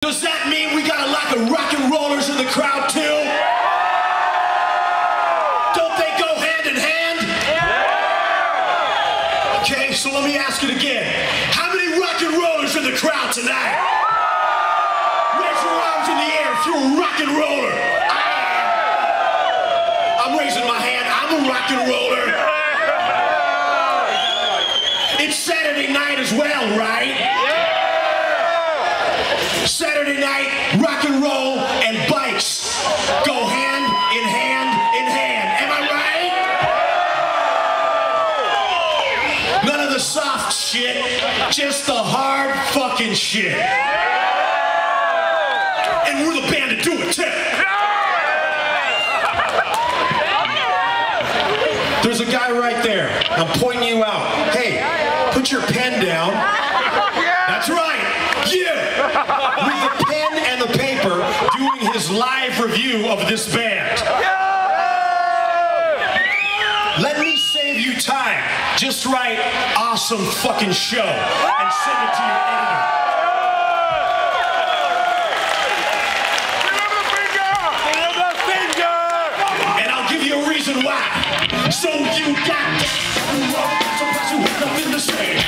Does that mean we got a lot of rock and rollers in the crowd too? Don't they go hand in hand? Okay, so let me ask it again. How many rock and rollers in the crowd tonight? Raise your arms in the air if you're a rock and roller. I'm raising my hand. I'm a rock and roller. It's Saturday night as well, right? Saturday night, rock and roll and bikes go hand in hand in hand. Am I right? None of the soft shit, just the hard fucking shit. And we're the band to do it too. There's a guy right there. I'm pointing you out. Hey, put your pen down. That's right. Yeah. With the pen and the paper doing his live review of this band. Let me save you time. Just write awesome fucking show and send it to your editor. And I'll give you a reason why. So you got that. Sometimes you have nothing to say.